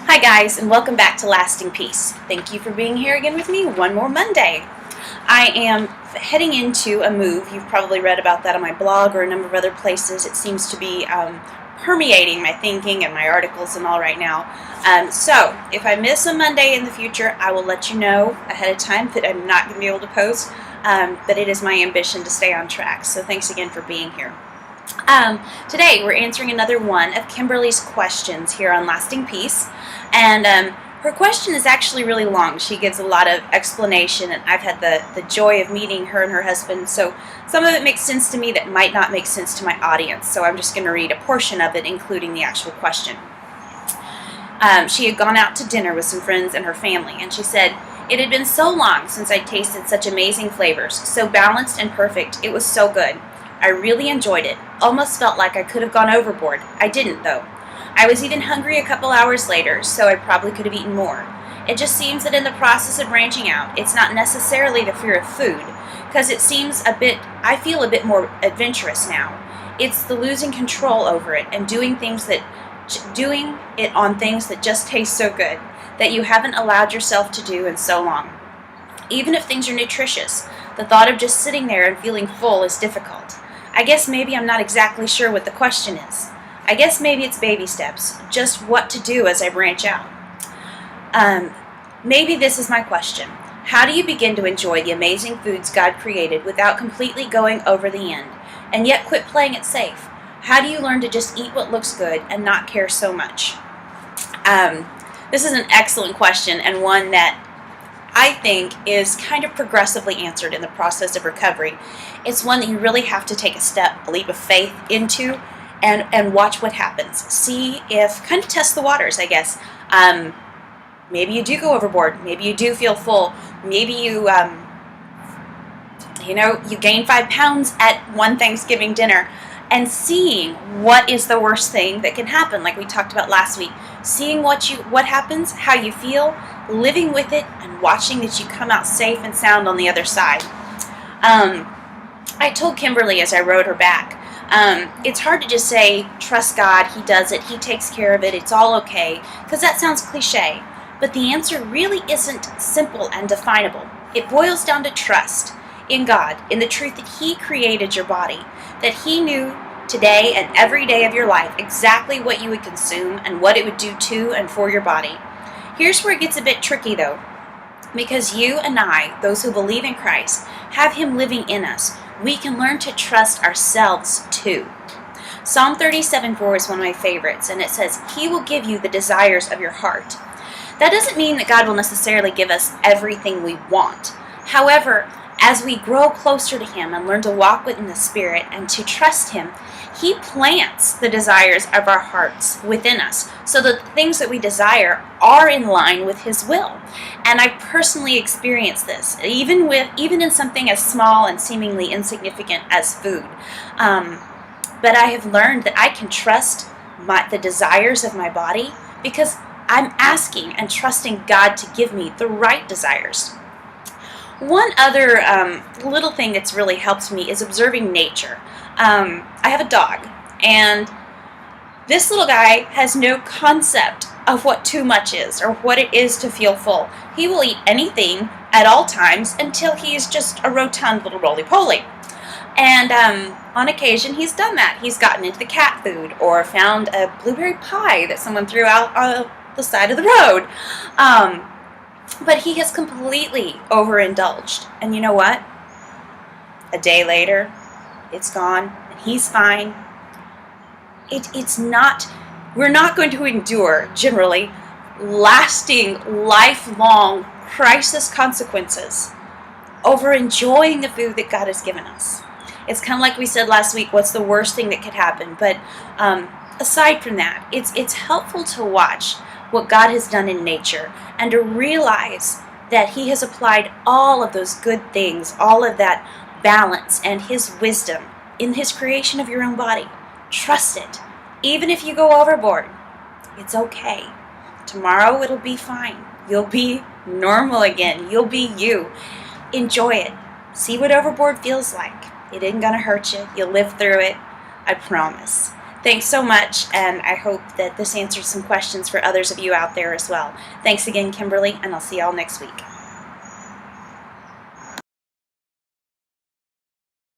Hi guys, and welcome back to Lasting Peace. Thank you for being here again with me one more Monday. I am heading into a move. You've probably read about that on my blog or a number of other places. It seems to be permeating my thinking and my articles and all right now. So if I miss a Monday in the future, I will let you know ahead of time that I'm not going to be able to post, but it is my ambition to stay on track. So thanks again for being here. Today we're answering another one of Kimberly's questions here on Lasting Peace, and her question is actually really long. She gives a lot of explanation, and I've had the joy of meeting her and her husband, so some of it makes sense to me that might not make sense to my audience, so I'm just going to read a portion of it, including the actual question. She had gone out to dinner with some friends and her family, and she said, "It had been so long since I'd tasted such amazing flavors, so balanced and perfect. It was so good. I really enjoyed it. Almost felt like I could have gone overboard. I didn't, though. I was even hungry a couple hours later, so I probably could have eaten more. It just seems that in the process of branching out, it's not necessarily the fear of food, because I feel a bit more adventurous now. It's the losing control over it and doing it on things that just taste so good, that you haven't allowed yourself to do in so long. Even if things are nutritious, the thought of just sitting there and feeling full is difficult. I guess maybe I'm not exactly sure what the question is. I guess maybe it's baby steps, just what to do as I branch out. Maybe this is my question. How do you begin to enjoy the amazing foods God created without completely going over the end, and yet quit playing it safe? How do you learn to just eat what looks good and not care so much?" This is an excellent question, and one that I think is kind of progressively answered in the process of recovery. It's one that you really have to take a leap of faith into, and watch what happens. Kind of test the waters, I guess. Maybe you do go overboard. Maybe you do feel full. Maybe you gain 5 pounds at one Thanksgiving dinner. And seeing what is the worst thing that can happen, like we talked about last week. Seeing what happens, how you feel, living with it, and watching that you come out safe and sound on the other side. I told Kimberly as I wrote her back, it's hard to just say, trust God, He does it, He takes care of it, it's all okay, because that sounds cliche. But the answer really isn't simple and definable. It boils down to trust in God, in the truth that He created your body, that He knew today and every day of your life exactly what you would consume and what it would do to and for your body. Here's where it gets a bit tricky though, because you and I, those who believe in Christ, have Him living in us. We can learn to trust ourselves too. Psalm 37:4 is one of my favorites, and it says, "He will give you the desires of your heart." That doesn't mean that God will necessarily give us everything we want. However, as we grow closer to Him and learn to walk within the Spirit and to trust Him, He plants the desires of our hearts within us so that the things that we desire are in line with His will. And I personally experienced this, even in something as small and seemingly insignificant as food. But I have learned that I can trust the desires of my body because I'm asking and trusting God to give me the right desires. One other little thing that's really helped me is observing nature. I have a dog, and this little guy has no concept of what too much is or what it is to feel full. He will eat anything at all times until he's just a rotund little roly-poly. And on occasion, he's done that. He's gotten into the cat food or found a blueberry pie that someone threw out on the side of the road. But he has completely overindulged. And you know what? A day later, it's gone, and he's fine. We're not going to endure, generally, lasting, lifelong crisis consequences over enjoying the food that God has given us. It's kind of like we said last week, what's the worst thing that could happen? But aside from that, it's helpful to watch what God has done in nature and to realize that He has applied all of those good things, all of that balance and His wisdom in His creation of your own body. Trust it. Even if you go overboard, it's okay. Tomorrow it'll be fine. You'll be normal again. You'll be you. Enjoy it. See what overboard feels like. It isn't going to hurt you. You'll live through it. I promise. Thanks so much, and I hope that this answers some questions for others of you out there as well. Thanks again, Kimberly, and I'll see y'all next week.